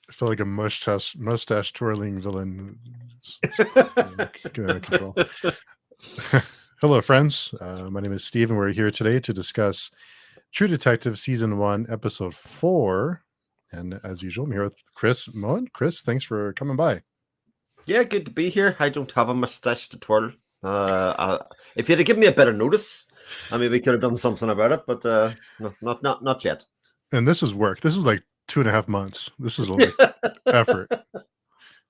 I feel like a mustache twirling villain. Get out of control. Hello, friends. My name is Steve, and we're here today to discuss True Detective Season 1, Episode 4. And as usual, I'm here with Chris Mohan. Chris, thanks for coming by. Yeah, good to be here. I don't have a mustache to twirl. If you'd have given me a better notice, I maybe could have done something about it, but no, not yet. And this is work. This is like 2.5 months. This is like effort.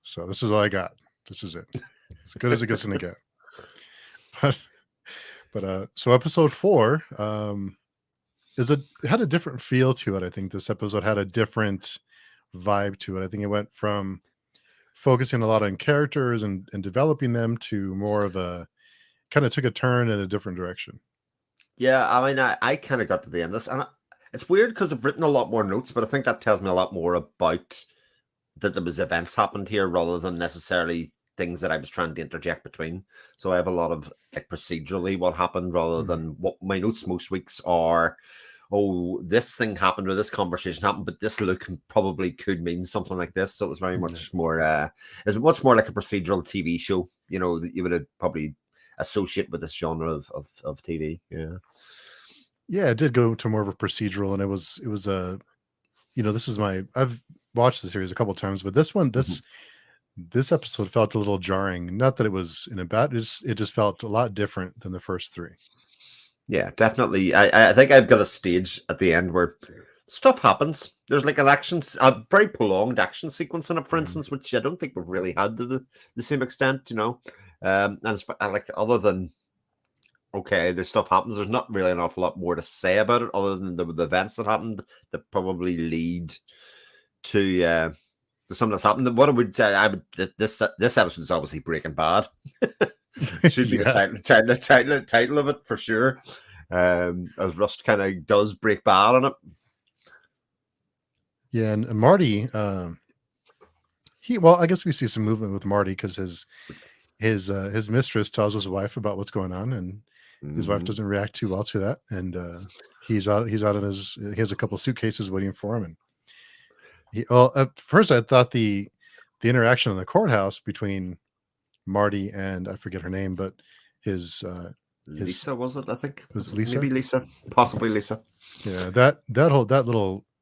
So this is all I got. This is it. As good as it gets going to get. But so episode 4 it had a different feel to it. I think this episode had a different vibe to it. I think it went from focusing a lot on characters and developing them to more of a kind of took a turn in a different direction. Yeah, I mean, I kind of got to the end of this, and it's weird because I've written a lot more notes, but I think that tells me a lot more about that there was events happened here rather than necessarily things that I was trying to interject between. So I have a lot of like procedurally what happened rather than what my notes most weeks are. Oh, this thing happened or this conversation happened, but this look probably could mean something like this. So it was very much more, it's much more like a procedural TV show, you know, that you would probably associate with this genre of TV. Yeah, it did go to more of a procedural, and it was a, this is I've watched the series a couple of times, but this one, this episode felt a little jarring. Not that it was in a bad, it just felt a lot different than the first 3. Yeah, definitely. I think I've got a stage at the end where stuff happens. There's like a very prolonged action sequence in it, for instance, which I don't think we've really had to the same extent, you know. And it's like other than okay, there's stuff happens. There's not really an awful lot more to say about it, other than the events that happened that probably lead to something that's happened. What I would say, this episode is obviously Breaking Bad. Should be the title of it for sure. As Rust kind of does break bad on it. Yeah, and Marty, I guess we see some movement with Marty because his mistress tells his wife about what's going on, and his wife doesn't react too well to that, and he's out on he has a couple of suitcases waiting for him, and at first I thought the interaction in the courthouse between Marty and I forget her name, but Lisa, was it? I think was it Lisa? Maybe Lisa, possibly Lisa. Yeah, that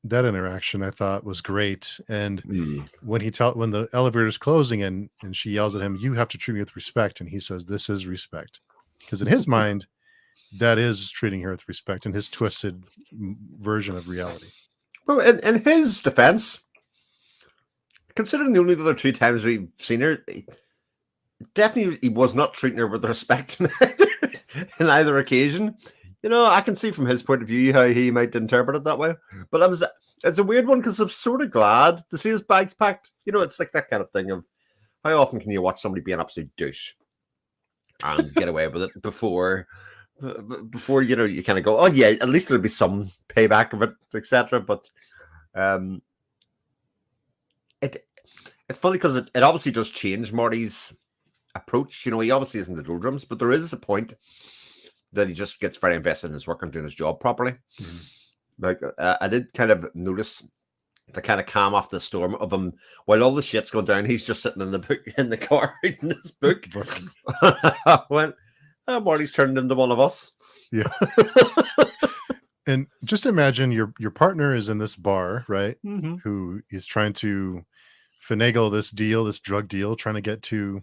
interaction I thought was great. And when the elevator's closing and she yells at him, "You have to treat me with respect," and he says, "This is respect," because in his mind, that is treating her with respect in his twisted version of reality. Well, in his defense, considering the only other 2 times we've seen her, definitely he was not treating her with respect in either occasion. You know, I can see from his point of view how he might interpret it that way. But it's a weird one because I'm sort of glad to see his bags packed. You know, it's like that kind of thing of how often can you watch somebody be an absolute douche and get away with it before you know you kind of go, oh yeah, at least there'll be some payback of it, etc. But it's funny because it obviously does change Marty's approach. You know, he obviously isn't the doldrums, but there is a point that he just gets very invested in his work and doing his job properly. Like I did kind of notice the kind of calm off the storm of him while all the shit's going down. He's just sitting in the car reading his book. I went, oh, Marty's turned into one of us. Yeah. And just imagine your partner is in this bar, right? Who is trying to finagle this drug deal, trying to get to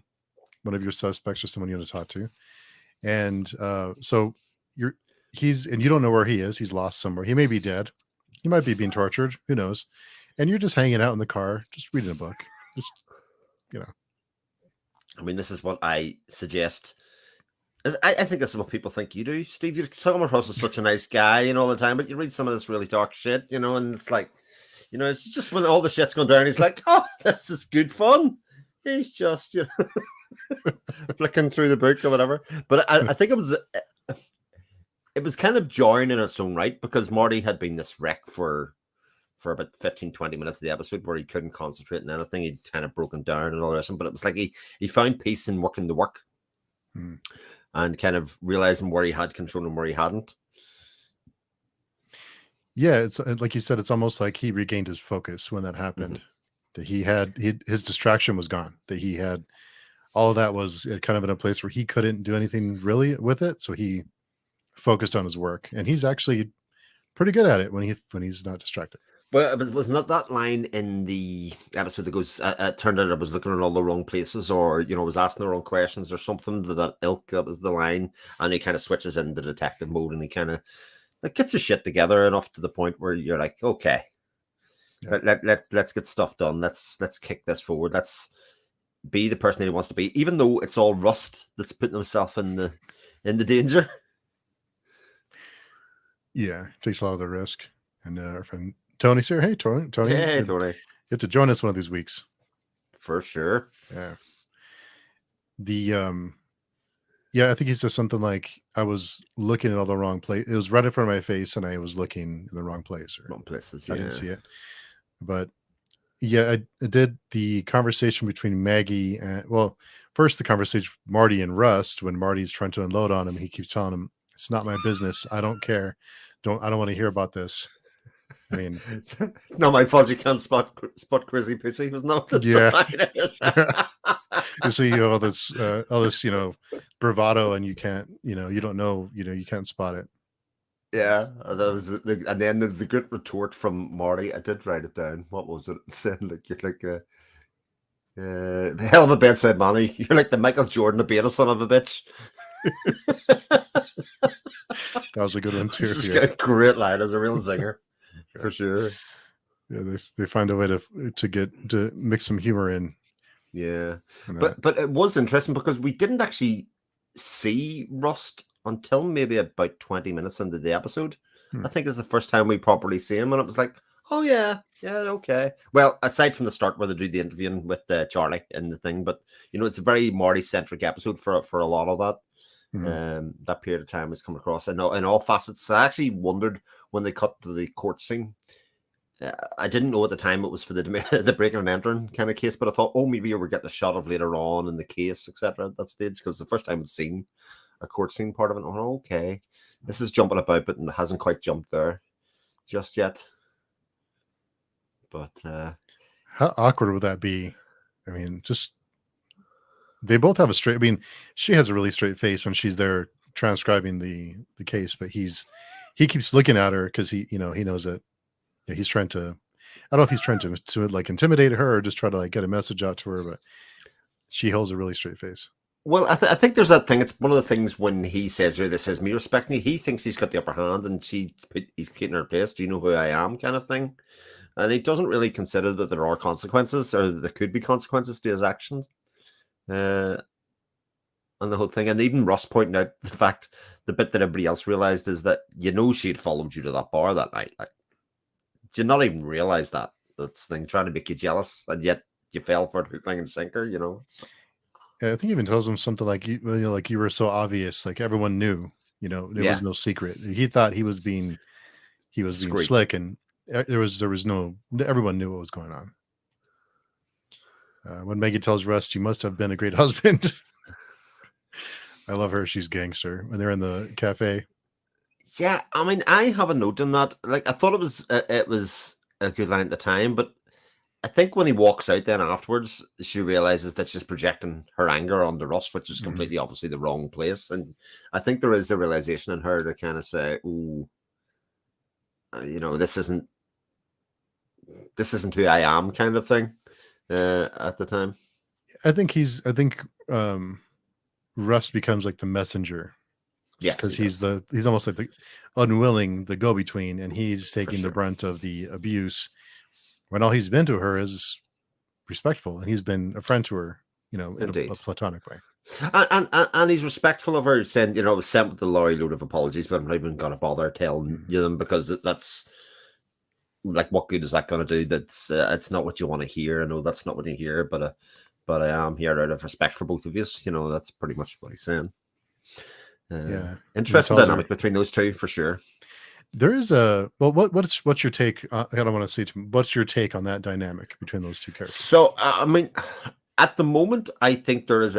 one of your suspects or someone you want to talk to. And so you don't know where he is. He's lost somewhere. He may be dead. He might be being tortured. Who knows? And you're just hanging out in the car, just reading a book. Just, you know. I mean, this is what I suggest. I think this is what people think you do, Steve. You're talking across as such a nice guy, you know, all the time, but you read some of this really dark shit, you know, and it's like, you know, it's just when all the shit's going down, he's like, oh, this is good fun. He's just, you know, flicking through the book or whatever. But I think it was kind of jarring in its own right because Marty had been this wreck for about 15, 20 minutes of the episode where he couldn't concentrate on anything. He'd kind of broken down and all the rest. But it was like he found peace in working the work and kind of realizing where he had control and where he hadn't. Yeah, it's like you said, it's almost like he regained his focus when that happened. That his distraction was gone. That he had all of that was kind of in a place where he couldn't do anything really with it. So he focused on his work, and he's actually pretty good at it when he's not distracted. Well, was not that line in the episode that goes, it turned out I was looking in all the wrong places, or, was asking the wrong questions or something to that ilk. That was the line. And he kind of switches into detective mode, and he kind of gets his shit together enough to the point where you're like, okay, let's get stuff done. Let's kick this forward. Let's be the person that he wants to be, even though it's all Rust that's putting himself in the danger. Yeah, takes a lot of the risk. And our friend Tony's here. Hey, Tony. Hey, Tony. You have to join us one of these weeks. For sure. Yeah. I think he says something like, I was looking at all the wrong place. It was right in front of my face, and I was looking in the wrong place. Wrong places, yeah. I didn't see it. But yeah, I did the conversation between Maggie and, first the conversation with Marty and Rust, when Marty's trying to unload on him. He keeps telling him, it's not my business. I don't care. I don't want to hear about this. I mean, it's not my fault you can't spot Chrissy Pussy. It was not. Yeah. You see all this, bravado, and you can't, you don't know, you can't spot it. Yeah, and then there was the good retort from Marty. I did write it down. What was it? It said, like, you're like a hell of a bedside manner. You're like the Michael Jordan of being a son of a bitch. That was a good one too. This is a great line as a real singer, for sure. Yeah, they find a way to mix some humor in. Yeah, but it was interesting because we didn't actually see Rust until maybe about 20 minutes into the episode. I think it's the first time we properly see him, and it was like, oh yeah, okay. Well, aside from the start where they do the interviewing with Charlie and the thing, but it's a very Marty-centric episode for a lot of that. That period of time has come across in all facets. I actually wondered when they cut to the court scene. I didn't know at the time it was for the breaking and entering kind of case, but I thought, maybe we're getting a shot of later on in the case, etc. at that stage, because the first time I'd seen a court scene part of it, okay, this is jumping about, but it hasn't quite jumped there just yet. But how awkward would that be? I mean, just they both have she has a really straight face when she's there transcribing the case, but he keeps looking at her because he knows that he's trying to, I don't know if he's trying to like intimidate her or just try to like get a message out to her, but she holds a really straight face. Well, I think there's that thing. It's one of the things when he says her, this says me respect me. He thinks he's got the upper hand, and he's keeping her place. Do you know who I am, kind of thing? And he doesn't really consider that there are consequences, or that there could be consequences to his actions, and the whole thing. And even Ross pointing out the bit that everybody else realized is that she'd followed you to that bar that night. Like, did you not even realize that thing trying to make you jealous, and yet you fell for it hook, line, and sinker? Yeah, I think he even tells him something like, like you were so obvious, like everyone knew, there was no secret. He thought he was being slick, and there was no, everyone knew what was going on. When Maggie tells Rust, you must have been a great husband. I love her. She's gangster. When they're in the cafe. Yeah, I mean, I have a note on that. Like, I thought it was a good line at the time, but I think when he walks out then afterwards, she realizes that she's projecting her anger on the Rust, which is completely obviously the wrong place. And I think there is a realization in her to kind of say, "Ooh, this isn't who I am," kind of thing. At the time, I think Rust becomes like the messenger. Yes, because he's almost like the unwilling, the go-between, and he's taking the brunt of the abuse. When all he's been to her is respectful, and he's been a friend to her, in a platonic way. And he's respectful of her, saying, it was sent with a lorry load of apologies, but I'm not even going to bother telling you them, because that's like, what good is that going to do? That's it's not what you want to hear. I know that's not what you hear, but I am here out of respect for both of you. That's pretty much what he's saying. Interesting dynamic between those two, for sure. There is what's your take? I don't want to say too much. What's your take on that dynamic between those two characters? So, I mean, at the moment, I think there is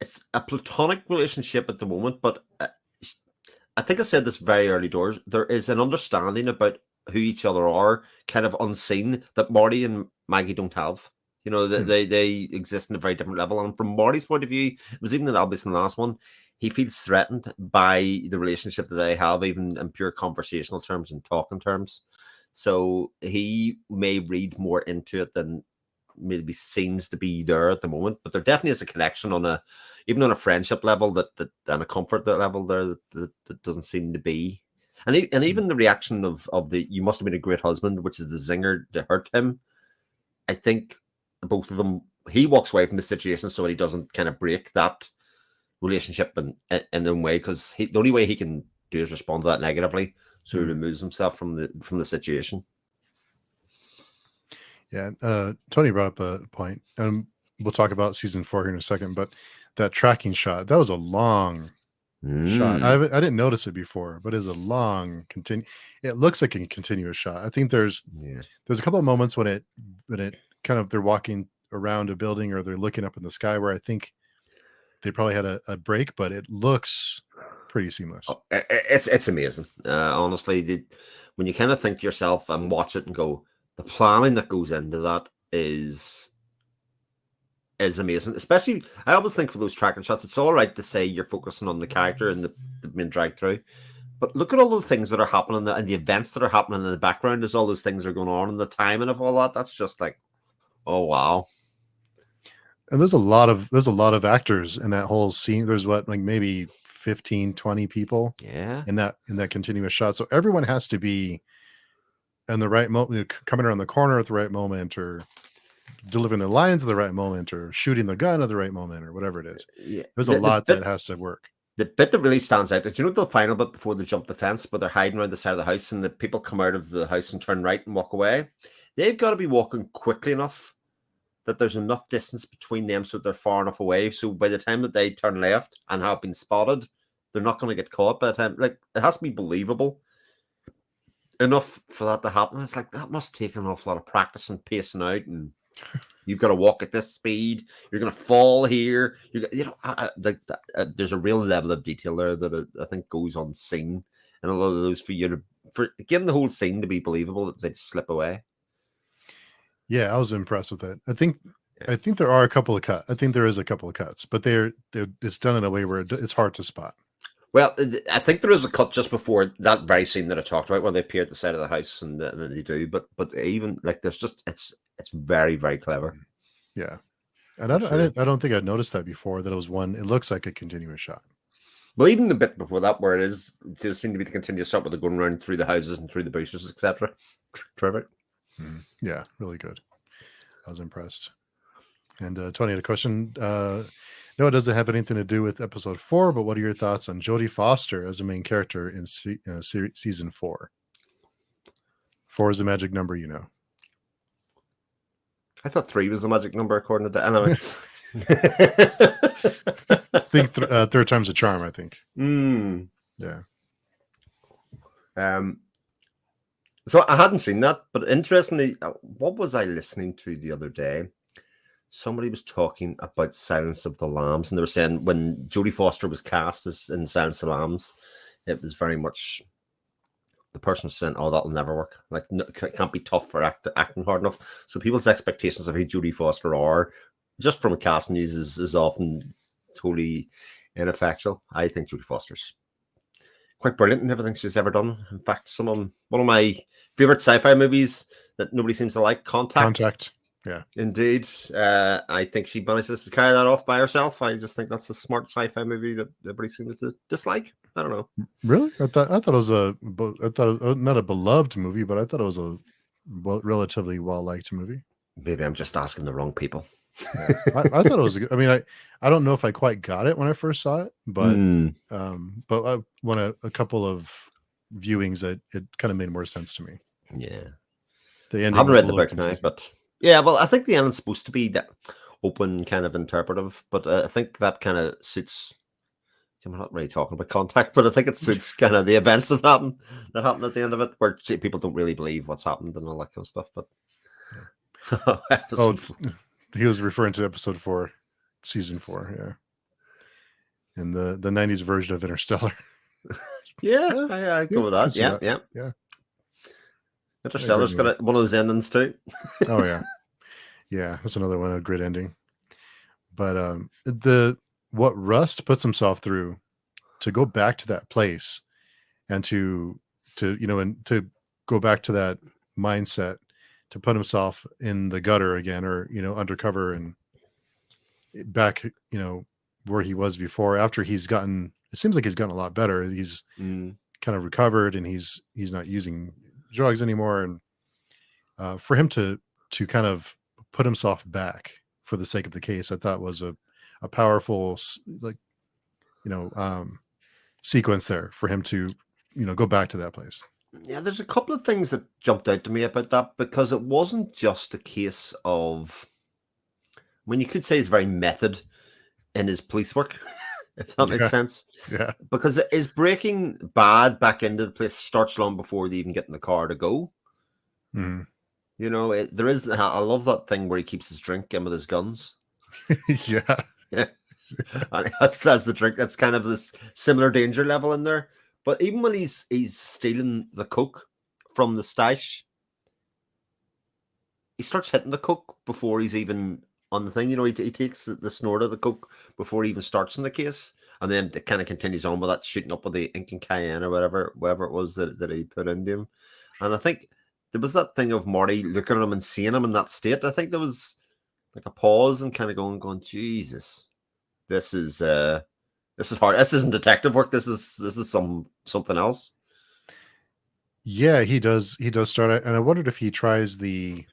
it's a platonic relationship at the moment, but I think I said this very early doors. There is an understanding about who each other are, kind of unseen, that Marty and Maggie don't have. You know, Hmm. they exist in a very different level. And from Marty's point of view, it was even obvious in the last one, he feels threatened by the relationship that they have, even in pure conversational terms and talking terms. So he may read more into it than maybe seems to be there at the moment. But there definitely is a connection on a, even on a friendship level, that and a comfort level there that doesn't seem to be. And even the reaction of the "you must have been a great husband," which is the zinger to hurt him. I think both of them, he walks away from the situation so he doesn't kind of break that relationship in a way, because the only way he can do is respond to that negatively, so he removes himself from the situation. Yeah, Tony brought up a point, and we'll talk about season 4 here in a second. But that tracking shot, that was a long shot. I didn't notice it before, but it's a long It looks like a continuous shot. I think there's a couple of moments when it kind of, they're walking around a building or they're looking up in the sky where I think they probably had a break, but it looks pretty seamless. Oh, it's amazing. Honestly, when you kind of think to yourself and watch it and go, the planning that goes into that is amazing. Especially, I always think for those tracking shots, it's all right to say you're focusing on the character and the being dragged through, but look at all the things that are happening and the events that are happening in the background as all those things are going on, and the timing of all that. That's just like, oh wow. And there's a lot of actors in that whole scene. There's like maybe 15, 20 people in that continuous shot. So everyone has to be in the right moment, coming around the corner at the right moment, or delivering their lines at the right moment, or shooting the gun at the right moment, or whatever it is. Yeah. There's a lot that has to work. The bit that really stands out is, you know, the final bit before they jump the fence, where they're hiding around the side of the house and the people come out of the house and turn right and walk away. They've got to be walking quickly enough that there's enough distance between them so they're far enough away. So by the time that they turn left and have been spotted, they're not going to get caught by the time. Like, it has to be believable enough for that to happen. It's like, that must take an awful lot of practice and pacing out, and you've got to walk at this speed. You're going to fall here. There's a real level of detail there that I think goes unseen, and a lot of those for getting the whole scene to be believable, that they slip away. Yeah, I was impressed with it. I think there are a couple of cuts. I think there is a couple of cuts, but it's done in a way where it's hard to spot. Well, I think there is a cut just before that very scene that I talked about, when they appear at the side of the house, and they do. But even like, there's just it's very, very clever. Yeah, and I don't think I'd noticed that before, that it was one. It looks like a continuous shot. Well, even the bit before that, where it does seem to be the continuous shot, where they're going around through the houses and through the bushes, etc. Terrific. Yeah, really good. I was impressed. And Tony had a question. No, it doesn't have anything to do with episode 4, but what are your thoughts on Jodie Foster as a main character in season 4? 4 is the magic number, you know. I thought 3 was the magic number, according to anyway. I think third time's a charm, I think. Yeah. So I hadn't seen that, but interestingly, what was I listening to the other day? Somebody was talking about Silence of the Lambs, and they were saying when Jodie Foster was cast as in Silence of the Lambs, it was very much, the person was saying, "Oh, that'll never work. Like, it can't be tough for acting hard enough." So people's expectations of who Jodie Foster are, just from a casting news, is often totally ineffectual. I think Jodie Foster's quite brilliant in everything she's ever done. In fact, one of my favorite sci-fi movies that nobody seems to like, Contact. Yeah, indeed. I think she manages to carry that off by herself. I just think that's a smart sci-fi movie that everybody seems to dislike. I don't know. Really? I thought it was not a beloved movie, but I thought it was a relatively well-liked movie. Maybe I'm just asking the wrong people. Yeah. I thought it was good. I mean, I don't know if I quite got it when I first saw it, but when a couple of viewings, it kind of made more sense to me. Yeah, the ending. I haven't read the book now, but yeah, well, I think the ending's supposed to be that open, kind of interpretive, but I think that kind of suits. I'm not really talking about Contact, but I think it suits kind of the events that happen at the end of it, where people don't really believe what's happened and all that kind of stuff. But he was referring to episode 4, season 4, yeah, in the 90s version of Interstellar. Yeah, I go with that. Yeah. A great Interstellar's movie. got one of those endings too. Oh yeah, yeah. That's another one, a great ending. But the what Rust puts himself through to go back to that place and to and to go back to that mindset, to put himself in the gutter again, or undercover and back, where he was before, after he's gotten, it seems like he's gotten a lot better. He's Mm. kind of recovered, and he's not using drugs anymore. And for him to kind of put himself back for the sake of the case, I thought was a powerful like sequence there for him to go back to that place. Yeah, there's a couple of things that jumped out to me about that because it wasn't just a case of, when you could say it's very method in his police work, if that makes Yeah, sense. yeah. Because his breaking bad back into the place starts long before they even get in the car to go. Mhm. There is. I love that thing where he keeps his drink in with his guns. Yeah. Yeah, and that's the trick. That's kind of this similar danger level in there. But even when he's stealing the coke from the stash, he starts hitting the coke before he's even on the thing. He takes the snort of the coke before he even starts in the case, and then it kind of continues on with that shooting up with the ink and cayenne or whatever it was that he put into him. And I think there was that thing of Marty looking at him and seeing him in that state. I think there was like a pause and kind of going, Jesus, this is this is hard. This isn't detective work. This is something else. Yeah, he does start out, and I wondered if he tries the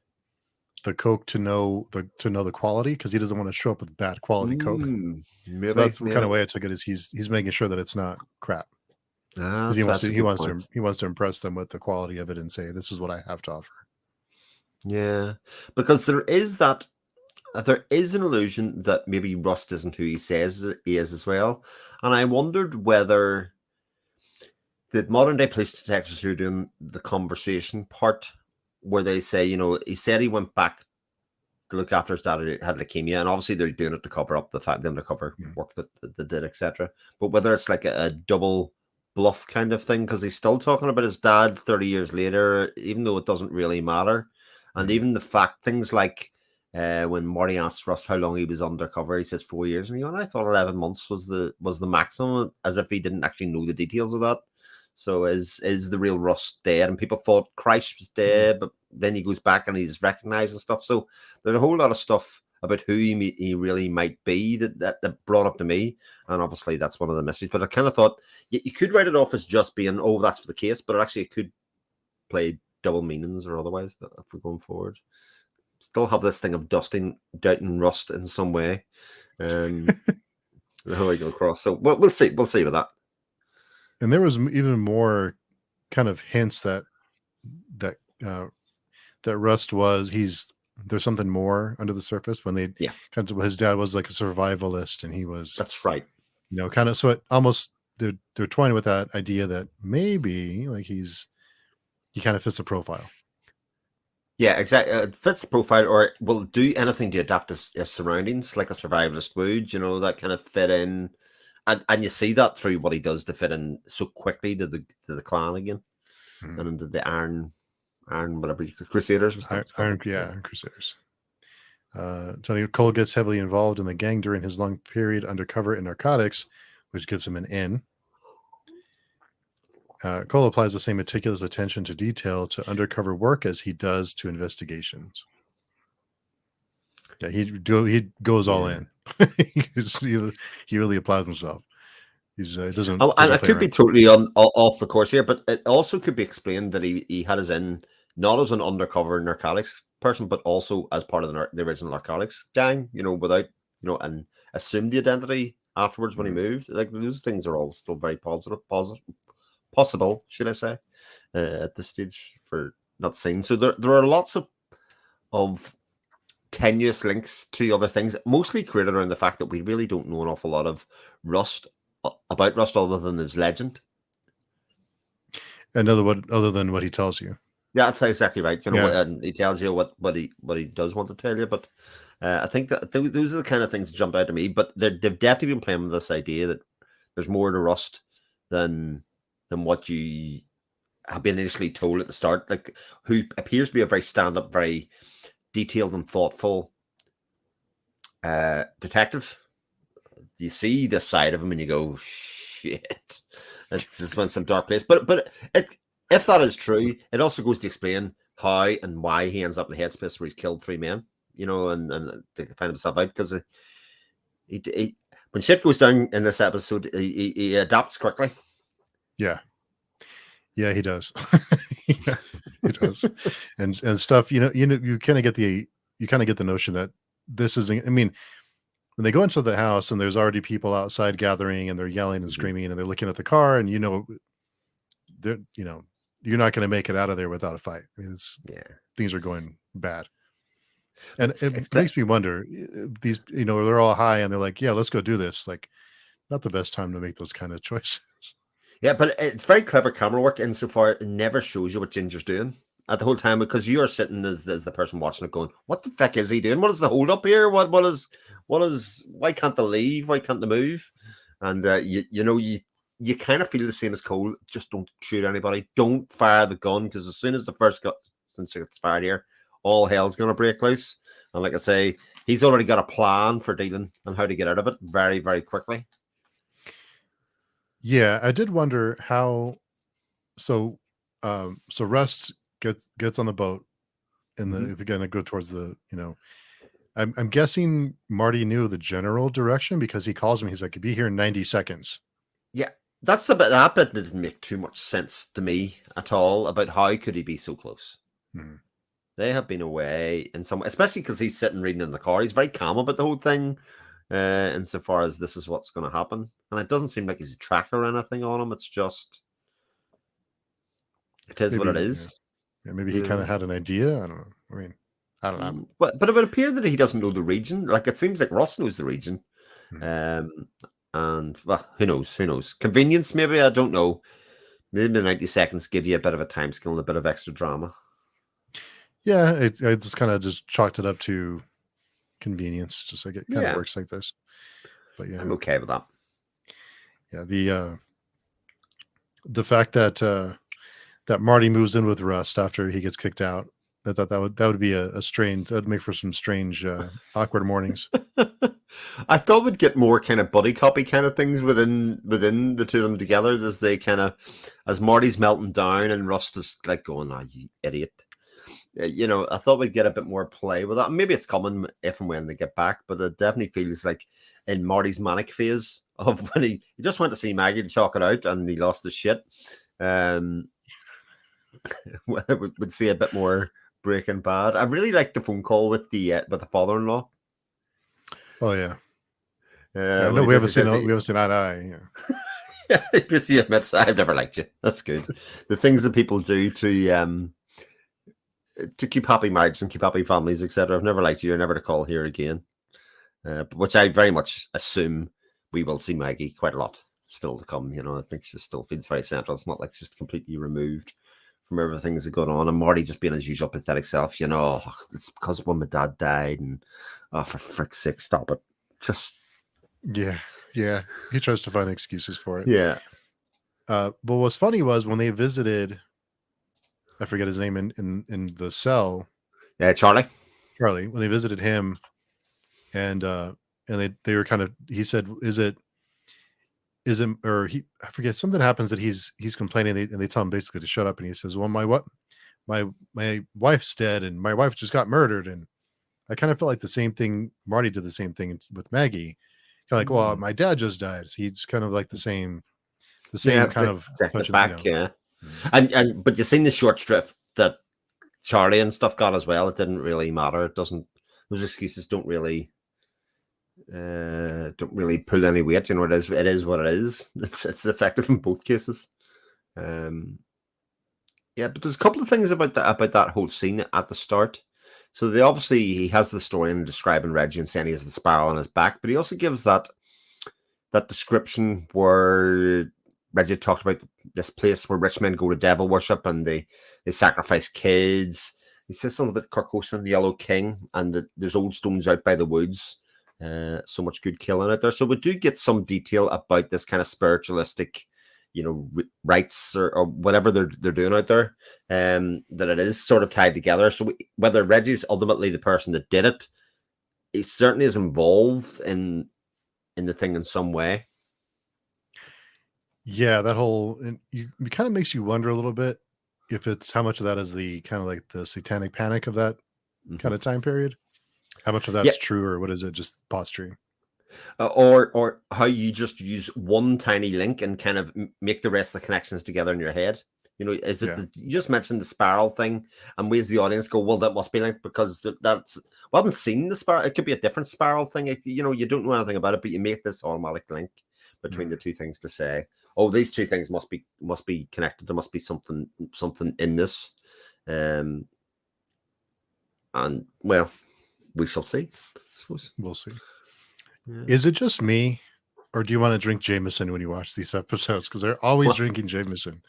Coke to know the quality, because he doesn't want to show up with bad quality Coke. So Maybe, that's what kind maybe. of way I took it, is he's making sure that it's not crap, Ah, because he wants that's to a he good wants point. to he wants to impress them with the quality of it and say, this is what I have to offer. Yeah, because there is an illusion that maybe Rust isn't who he says he is as well, and I wondered whether the modern day police detectives who are doing the conversation part, where they say, he said he went back to look after his dad who had leukemia, and obviously they're doing it to cover up the fact, the undercover Mm. work that they did, etc. But whether it's like a double bluff kind of thing, because he's still talking about his dad 30 years later, even though it doesn't really matter. And Mhm. even the fact, things like when Marty asks Russ how long he was undercover, he says 4 years, and I thought 11 months was the maximum, as if he didn't actually know the details of that. So is the real Russ dead? And people thought Christ was Mm. dead, but then he goes back and he's recognized and stuff. So there's a whole lot of stuff about who he really might be that brought up to me, and obviously that's one of the mysteries. But I kind of thought you could write it off as just being, oh, that's for the case, but it could play double meanings or otherwise if we're going forward. Still have this thing of doubting Rust in some way, how I go across. So we'll see. We'll see with that. And there was even more kind of hints that uh, that Rust was he's there's something more under the surface, when they Yeah, kind of, his dad was like a survivalist, and he was, that's right. kind of, so it almost, they're toying with that idea that maybe like he kind of fits the profile. Yeah, exactly. It fits the profile, or it will do anything to adapt his surroundings, like a survivalist would. That kind of fit in, and you see that through what he does to fit in so quickly to the clan again, Mhm. and into the Iron whatever Crusaders was that was called. Yeah. Iron Crusaders. Tony Cole gets heavily involved in the gang during his long period undercover in narcotics, which gives him an in. Cole applies the same meticulous attention to detail to undercover work as he does to investigations. Yeah, he goes all Yeah. in. He really applies himself. He doesn't Oh, and I play could be around. totally off the course here, but it also could be explained that he had his in not as an undercover narcotics person, but also as part of the original narcotics gang. Without and assumed the identity afterwards when he Mhm. moved. Like those things are all still very possible, should I say, at this stage for not seen. So there are lots of tenuous links to other things, mostly created around the fact that we really don't know an awful lot of Rust about Rust other than his legend. Other than what he tells you. Yeah, that's exactly right. Yeah. And he tells you what he does want to tell you. But I think that those are the kind of things that jump out to me. But they've definitely been playing with this idea that there's more to Rust than what you have been initially told at the start, like who appears to be a very stand-up, very detailed and thoughtful detective. You see this side of him and you go, shit, this went some dark place. But if that is true, it also goes to explain how and why he ends up in the headspace where he's killed 3 men, and to find himself out, because he when shit goes down in this episode, he adapts quickly. Yeah, he does. Yeah, he does, and stuff. You kind of get the notion that this isn't. I mean, when they go into the house and there's already people outside gathering and they're yelling and screaming and they're looking at the car, and they're you're not going to make it out of there without a fight. I mean, things are going bad. And it makes me wonder, these, they're all high and they're like, yeah, let's go do this. Like, not the best time to make those kind of choices. Yeah, but it's very clever camera work insofar it never shows you what Ginger's doing at the whole time, because you're sitting as the person watching it going, what the fuck is he doing? What is the hold up here? What is, why can't they leave? Why can't they move? And you kind of feel the same as Cole. Just don't shoot anybody. Don't fire the gun, because as soon as the first gun gets fired here, all hell's going to break loose. And like I say, he's already got a plan for dealing and how to get out of it very, very quickly. Yeah, I did wonder how. So Rust gets on the boat, and they're going to go towards the. I'm guessing Marty knew the general direction because he calls him. He's like, "Be here in 90 seconds." Yeah, that's that bit didn't make too much sense to me at all about how could he be so close. Mm-hmm. They have been away in some, especially because he's sitting reading in the car. He's very calm about the whole thing, insofar as this is what's going to happen. And it doesn't seem like he's a tracker or anything on him. It's just, it is what it is. Yeah, maybe he kind of had an idea. I don't know. I mean, I don't know. But it would appear that he doesn't know the region. Like, it seems like Ross knows the region. Mm-hmm. And, well, who knows? Who knows? Convenience, maybe? I don't know. Maybe the 90 seconds give you a bit of a time scale and a bit of extra drama. Yeah, I just kind of just chalked it up to convenience, just like it kind of works like this. But yeah, I'm okay with that. Yeah, the fact that Marty moves in with Rust after he gets kicked out, I thought that would be a strange, that'd make for some strange awkward mornings. I thought we'd get more kind of buddy copy kind of things within the two of them together, as Marty's melting down and Rust is like going, "Oh, you idiot." I thought we'd get a bit more play with that. Maybe it's coming if and when they get back, but it definitely feels like in Marty's manic phase of when he just went to see Maggie to chalk it out and he lost his shit. We'd see a bit more Breaking Bad. I really like the phone call with the father-in-law. Oh yeah. No, we haven't seen eye to eye. Yeah. Because he admits, I've never liked you. That's good. The things that people do to keep happy marriages and keep happy families, etc. I've never liked you. You're never to call here again. Which I very much assume we will see Maggie quite a lot still to come. I think she still feels very central. It's not like she's completely removed from everything that's going on. And Marty just being his usual pathetic self, it's because when my dad died, and for frick's sake, stop it. Just yeah. He tries to find excuses for it. Yeah. But what's funny was when they visited, I forget his name in the cell. Yeah, Charlie. When they visited him, and they were kind of, he said, I forget, something happens that he's complaining, and they tell him basically to shut up, and he says, well, my wife's dead and my wife just got murdered. And I kind of felt like the same thing. Marty did the same thing with Maggie. Kind of like, well, my dad just died. So he's kind of like the same kind of back. Yeah. And but you've seen the short strip that Charlie and stuff got as well. It didn't really matter. It doesn't. Those excuses don't really pull any weight. It is what it is. It's effective in both cases. Yeah, but there's a couple of things about that whole scene at the start. So he has the story and describing Reggie and saying he has the spiral on his back, but he also gives that description where Reggie talked about this place where rich men go to devil worship and they sacrifice kids. He says something about Kirkhouse and the Yellow King, and that there's old stones out by the woods. So much good killing out there. So we do get some detail about this kind of spiritualistic, rights or whatever they're doing out there, that it is sort of tied together. So whether Reggie's ultimately the person that did it, he certainly is involved in the thing in some way. Yeah, that whole it kind of makes you wonder a little bit if it's how much of that is the kind of like the satanic panic of that kind of time period. How much of Yeah, that's true, or what is it just posturing? or how you just use one tiny link and kind of make the rest of the connections together in your head. Is it Yeah. you just mentioned the spiral thing, and we as the audience go, well, that must be linked because that's we haven't seen the spiral. It could be a different spiral thing. You don't know anything about it, but you make this automatic link between the two things to say, oh, these two things must be connected. There must be something in this, and well, we shall see. I suppose We'll see. Yeah. Is it just me, or do you want to drink Jameson when you watch these episodes? Because they're always drinking Jameson.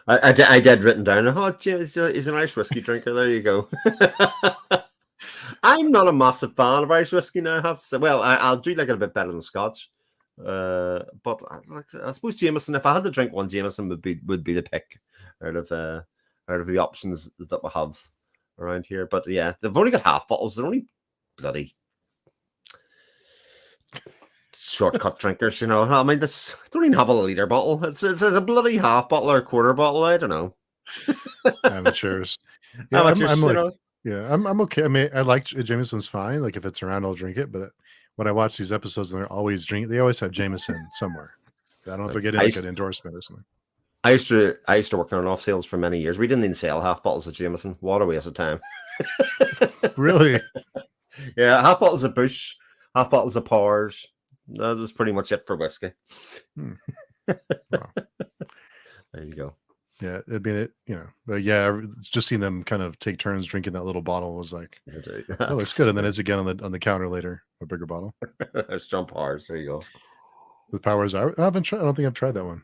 I did written down. Oh, Jim, he's an Irish whiskey drinker. There you go. I'm not a massive fan of Irish whiskey now. I have to say. Well, I'll do like it a bit better than Scotch. But I suppose Jameson. If I had to drink one, Jameson would be the pick out of the options that we have around here. But yeah, they've only got half bottles. They're only bloody shortcut drinkers, I mean, this don't even have a liter bottle. It's a bloody half bottle or a quarter bottle. I don't know. Amateurs. Yeah, Amateurs, I'm like, yeah, I'm okay. I mean, I like Jameson's fine. Like if it's around, I'll drink it. But when I watch these episodes and they always have Jameson somewhere. I don't know if they're getting like an endorsement or something. I used to work on off sales for many years. We didn't even sell half bottles of Jameson. What a waste of time. Really? Yeah, half bottles of Bush, half bottles of Powers. That was pretty much it for whiskey. Wow. There you go. Yeah, I mean but yeah, just seeing them kind of take turns drinking that little bottle was like, oh, looks good. And then it's again on the counter later, a bigger bottle. There's John Powers. There you go. With Powers, I haven't tried. I don't think I've tried that one.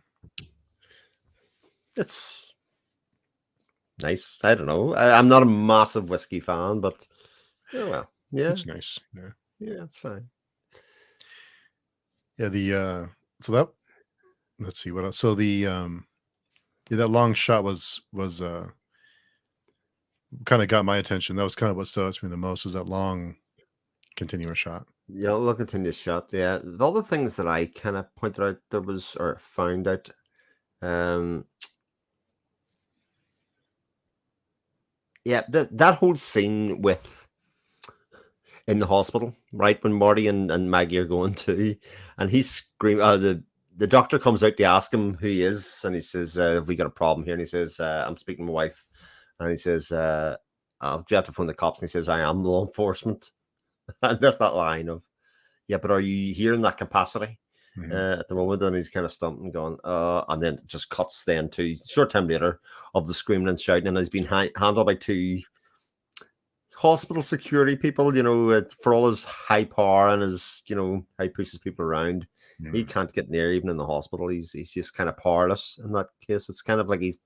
It's nice. I don't know. I'm not a massive whiskey fan, but well, yeah, it's nice. Yeah, it's fine. Yeah, so that, let's see what else. So that long shot was kind of got my attention. That was kind of what stood out to me the most, is that long continuous shot. Yeah, look, continuous shot. Yeah, the other things that I kind of pointed out or found out, yeah, that whole scene in the hospital, right, when Marty and Maggie are going to, and he's screaming. The doctor comes out to ask him who he is, and he says, "Have we got a problem here?" And he says, "I'm speaking to my wife," and he says, "Do you have to phone the cops?" And he says, "I am law enforcement." And that's that line of, yeah, but are you here in that capacity at the moment? And he's kind of stumped and going, and then it just cuts then to short time later of the screaming and shouting, and he's been handled by two hospital security people, for all his high power and his, how he pushes people around. He can't get near even in the hospital. He's just kind of powerless in that case. It's kind of like he's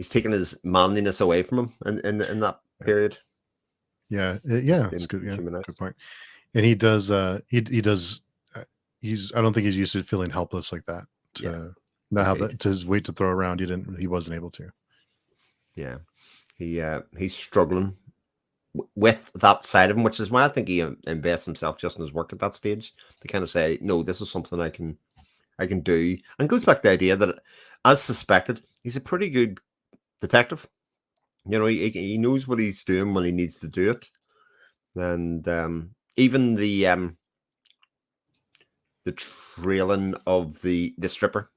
taken his manliness away from him in that period. Yeah, it's good. Yeah, good point. And he does. He does. I don't think he's used to feeling helpless like that. Not have that to his weight to throw around. He wasn't able to. Yeah, he's struggling with that side of him, which is why I think he invests himself just in his work at that stage to kind of say, no, this is something I can do, and goes back to the idea that, as suspected, he's a pretty good detective. He knows what he's doing when he needs to do it, and even the trailing of the stripper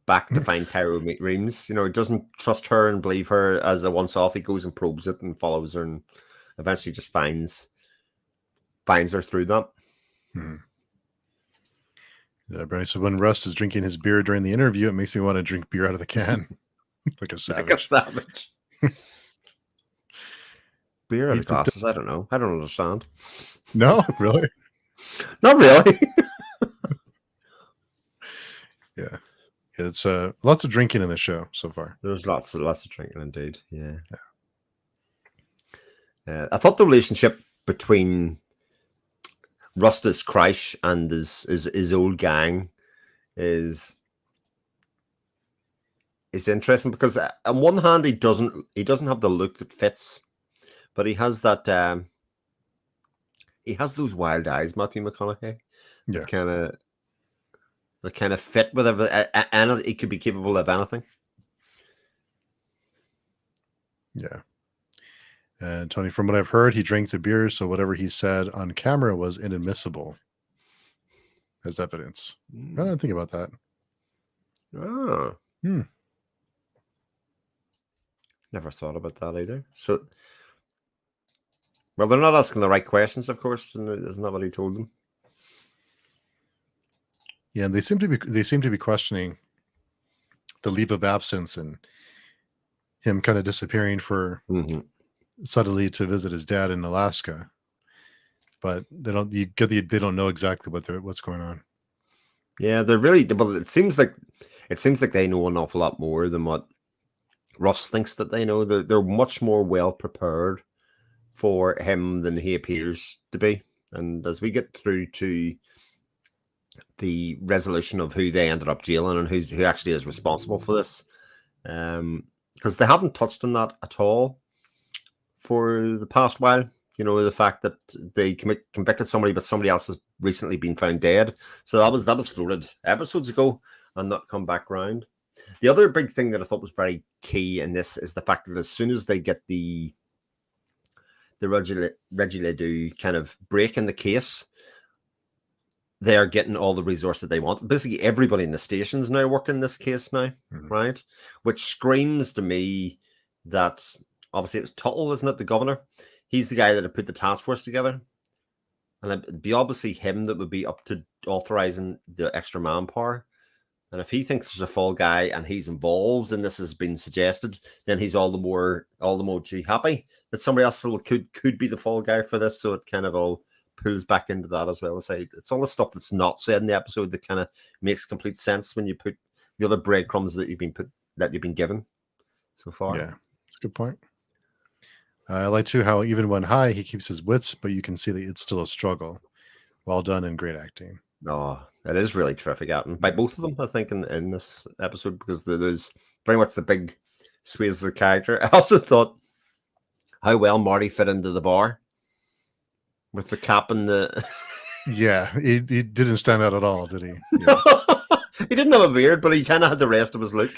back to find Tyro Reams. He doesn't trust her and believe her as a once-off. He goes and probes it and follows her, and eventually just finds her through that. Yeah, Bernie. So when Rust is drinking his beer during the interview, it makes me want to drink beer out of the can, like a savage. Beer out of glasses. I don't know. I don't understand. No, really? Not really. Yeah. It's lots of drinking in the show so far. There's lots of drinking indeed. Yeah. I thought the relationship between Rusta's Crash and his old gang is interesting because on one hand he doesn't have the look that fits, but he has that he has those wild eyes, Matthew McConaughey. Yeah. That kind of fit with and he could be capable of anything. Yeah. And Tony, from what I've heard, he drank the beer, so whatever he said on camera was inadmissible as evidence. I don't think about that. Oh. Never thought about that either. So, well, they're not asking the right questions, of course, and isn't that what he told them? Yeah, and they seem to be questioning the leave of absence and him kind of disappearing for suddenly to visit his dad in Alaska, but they don't know exactly what's going on. Yeah, they're really well. It seems like they know an awful lot more than what Russ thinks that they know. They're much more well prepared for him than he appears to be. And as we get through to the resolution of who they ended up jailing and who actually is responsible for this, because they haven't touched on that at all for the past while. You know, the fact that they convicted somebody, but somebody else has recently been found dead. So that was floated episodes ago and not come back round. The other big thing that I thought was very key in this is the fact that as soon as they get the Reggie Ledoux kind of break in the case, they are getting all the resources they want. Basically, everybody in the station's now working this case now, right? Which screams to me that obviously it was Tuttle, isn't it? The governor. He's the guy that had put the task force together. And it'd be obviously him that would be up to authorizing the extra manpower. And if he thinks there's a fall guy and he's involved and this has been suggested, then he's all the more happy that somebody else could be the fall guy for this. So it kind of all pulls back into that as well. I say it's all the stuff that's not said in the episode that kind of makes complete sense when you put the other breadcrumbs that you've been given so far. Yeah, that's a good point. I like too how even when high, he keeps his wits, but you can see that it's still a struggle. Well done and great acting. Oh, it is really terrific acting by both of them, I think, in this episode, because there's very much the big sways of the character. I also thought how well Marty fit into the bar with the cap and the... Yeah, he didn't stand out at all, did he? Yeah. He didn't have a beard, but he kind of had the rest of his look.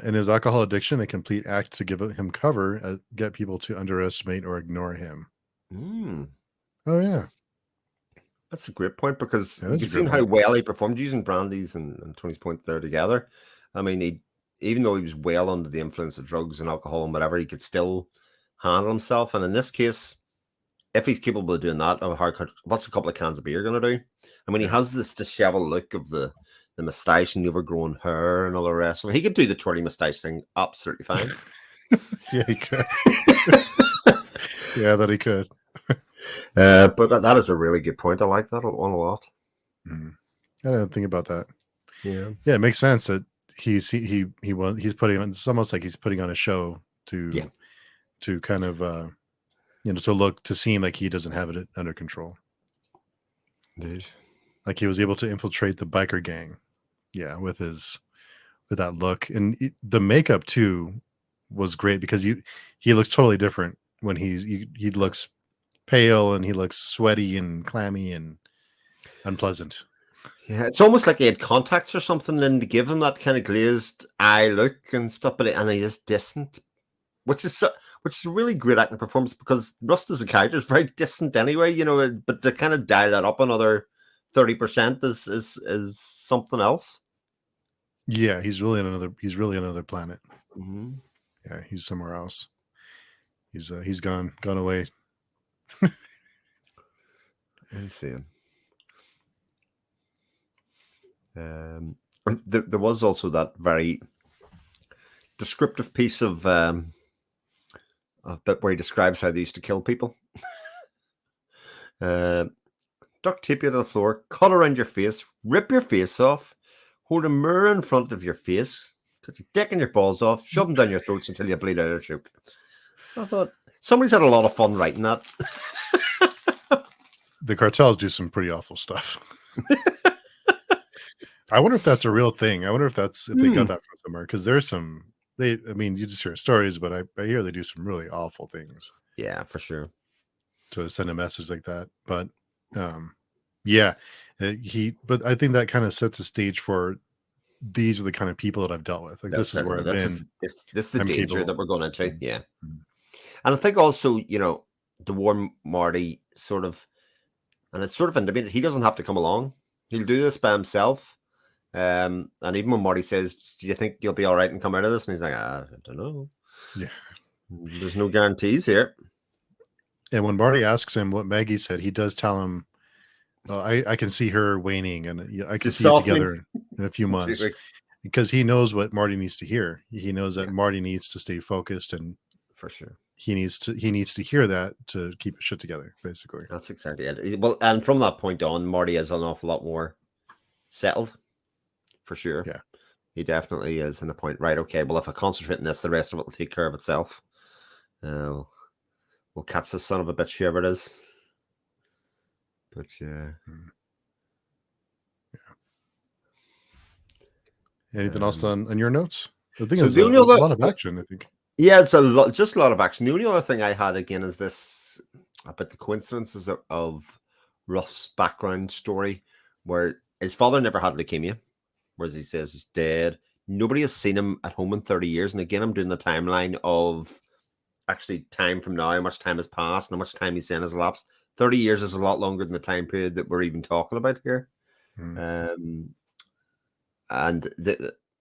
In his alcohol addiction, a complete act to give him cover, get people to underestimate or ignore him. Oh, yeah. That's a great point, because you've seen how well he performed using brandies and Tony's point there together. I mean, even though he was well under the influence of drugs and alcohol and whatever, he could still handle himself. And in this case, if he's capable of doing that, what's a couple of cans of beer going to do? I mean, he has this disheveled look of the moustache and the overgrown hair and all the rest. I mean, he could do the twirly moustache thing absolutely fine. Yeah, he could. Yeah, that he could. But that is a really good point. I like that one a lot. I didn't think about that. Yeah, it makes sense that he's putting on. It's almost like he's putting on a show to kind of to seem like he doesn't have it under control. Indeed. Like he was able to infiltrate the biker gang, with that look, and the makeup too was great, because he looks totally different when he looks pale and he looks sweaty and clammy and unpleasant. Yeah, it's almost like he had contacts or something, and to give him that kind of glazed eye look and stuff, and he is distant, which is a really great acting performance, because Rust as a character is very distant anyway, but to kind of dial that up another 30% is something else. Yeah, he's really another planet. Yeah, he's somewhere else. He's gone away. Insane. There was also that very descriptive piece of a bit where he describes how they used to kill people. Duct tape you to the floor, cut around your face, rip your face off, hold a mirror in front of your face, cut your dick and your balls off, shove them down your throats until you bleed out or choke. I thought somebody's had a lot of fun writing that. The cartels do some pretty awful stuff. I wonder if that's a real thing. I wonder if they got Hmm. that from somewhere, because there's some I mean, you just hear stories, but I hear they do some really awful things Yeah, for sure. to send a message like that. But yeah, but I think that kind of sets a stage for these are the kind of people that I've dealt with. Like, No, this is where certainly. I've This been. is this is the I'm danger capable. that we're going into. Mm, Yeah. mm, And I think also, the war Marty sort of, and it's sort of intimated, he doesn't have to come along. He'll do this by himself. And even when Marty says, "Do you think you'll be all right and come out of this?" and he's like, "I don't know. yeah. There's no guarantees here." And when Marty asks him what Maggie said, he does tell him, I can see her waning, and I can She's see you softening. together in a few 2 months, weeks because he knows what Marty needs to hear. He knows that Yeah, Marty needs to stay focused, and for sure. he needs to hear that to keep his shit together, basically. That's exactly it. Well, and from that point on, Marty is an awful lot more settled, for sure. Yeah. He definitely is in the point, right? Okay, well, if I concentrate on this, the rest of it will take care of itself. Uh, we'll catch the son of a bitch, whoever it is. But yeah. Mm. Anything else Um, on your notes? The thing so is the only a other, lot of action, I think. yeah, it's a lot, just a lot of action. The only other thing I had again is this about the coincidences of Russ's background story, where his father never had leukemia, whereas he says he's dead. Nobody has seen him at home in 30 years. And again, I'm doing the timeline of actually time from now, how much time has passed and how much time he's saying has elapsed. 30 years is a lot longer than the time period that we're even talking about here. Mm. Um, and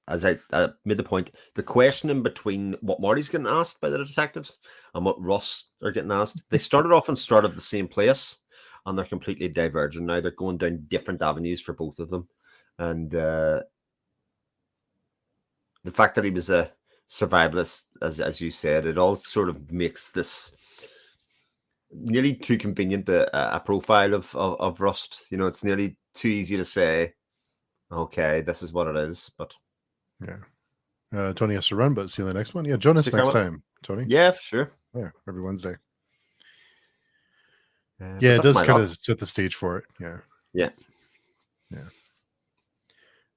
as I made the point, the questioning between what Marty's getting asked by the detectives and what Russ are getting asked, they started off and started the same place, and they're completely diverging now. They're going down different avenues for both of them, and the fact that he was a survivalist, as you said, it all sort of makes this nearly too convenient a profile of Rust. It's nearly too easy to say, okay, this is what it is, but. Yeah. Tony has to run, but see you in the next one. Yeah, join us Take next care, man. time, Tony. Yeah, for sure. Yeah, every Wednesday. But Yeah, it that's does my kind lot. of set the stage for it. Yeah. Yeah. Yeah.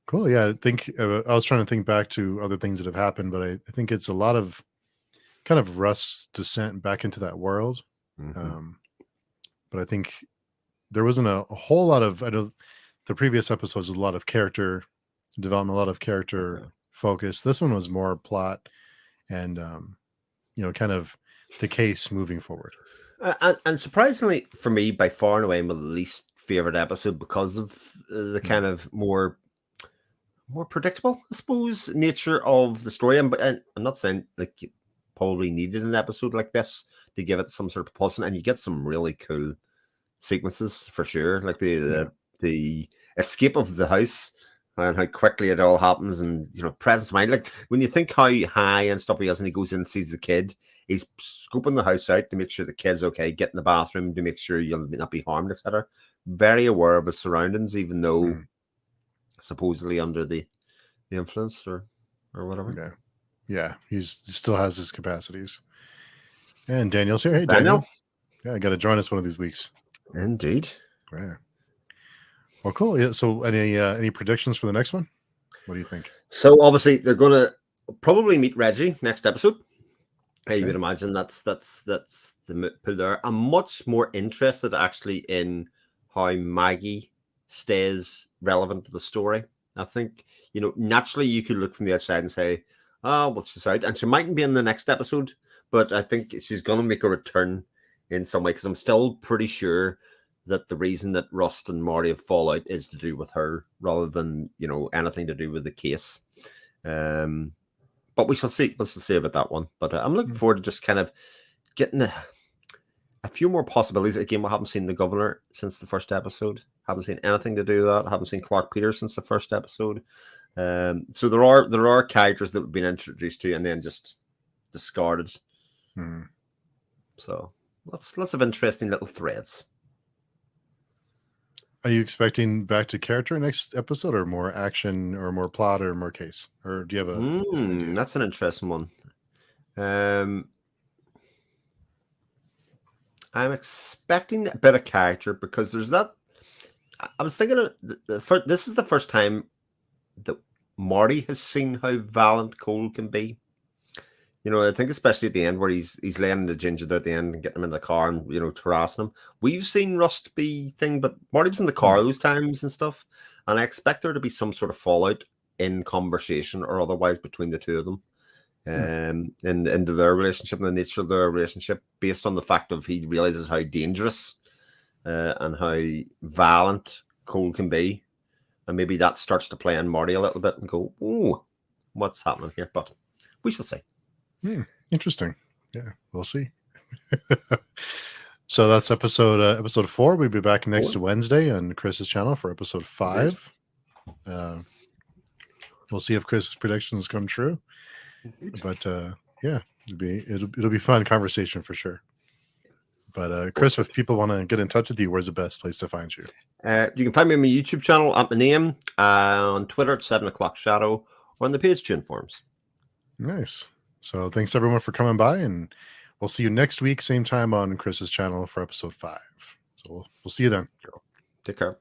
Cool. Yeah, I think I was trying to think back to other things that have happened, but I think it's a lot of kind of Rust's descent back into that world. Hmm. Um, but I think there wasn't a whole lot of. I know the previous episodes was a lot of character development, a lot of character Okay. focus. This one was more plot and kind of the case moving forward. And surprisingly, for me, by far and away, my least favorite episode because of the Mm, kind of more predictable, I suppose, nature of the story. And I'm not saying like you probably needed an episode like this to give it some sort of propulsion, and you get some really cool sequences for sure, like the yeah. the, the escape of the house and how quickly it all happens, and presence of mind. Like when you think how high and stuff he is, and he goes in and sees the kid, he's scoping the house out to make sure the kid's okay, get in the bathroom to make sure you'll not be harmed, etc. Very aware of his surroundings, even though Mm, supposedly under the influence or whatever. yeah. Yeah. He still has his capacities. And Daniel's here. Hey, Daniel, Daniel. Yeah, I got to join us one of these weeks. indeed. Yeah. Well, cool. Yeah. So, any predictions for the next one? What do you think? So obviously they're gonna probably meet Reggie next episode. You Okay. would imagine that's the pull there. I'm much more interested actually in how Maggie stays relevant to the story. I think naturally you could look from the outside and say, "Oh, well, she's out," and she mightn't be in the next episode, but I think she's going to make a return in some way because I'm still pretty sure that the reason that Rust and Marty have fall out is to do with her rather than anything to do with the case. Um, but we shall see. Let's see about that one. But I'm looking Mm. forward to just kind of getting a few more possibilities. Again, we haven't seen the governor since the first episode. Haven't seen anything to do with that. Haven't seen Clark Peters since the first episode. So there are characters that have been introduced to and then just discarded. Mm. So lots of interesting little threads. Are you expecting back to character next episode, or more action, or more plot, or more case? Or do you have an idea? That's an interesting one. Um, I'm expecting a bit of character because there's that. I was thinking of this is the first time that Marty has seen how violent Cole can be. You know, I think especially at the end where he's laying the ginger there at the end and getting him in the car and, you know, harassing him. We've seen Rust be thing, but Marty was in the car those times and stuff. And I expect there to be some sort of fallout in conversation or otherwise between the two of them. And into their relationship and the nature of their relationship based on the fact of he realizes how dangerous and how violent Cole can be. And maybe that starts to play on Marty a little bit and go, "Oh, what's happening here?" But we shall see. Interesting. Yeah, we'll see. So that's episode 4. We'll be back next Wednesday on Chris's channel for episode 5. We'll see if Chris's predictions come true. But yeah, it'll be fun conversation for sure. But Chris, if people want to get in touch with you, where's the best place to find you? You can find me on my YouTube channel at my name, on Twitter at 7 o'clock shadow, or on the page Tune Forums. Nice. So thanks everyone for coming by, and we'll see you next week, same time on Chris's channel for episode 5. So we'll see you then. Take care.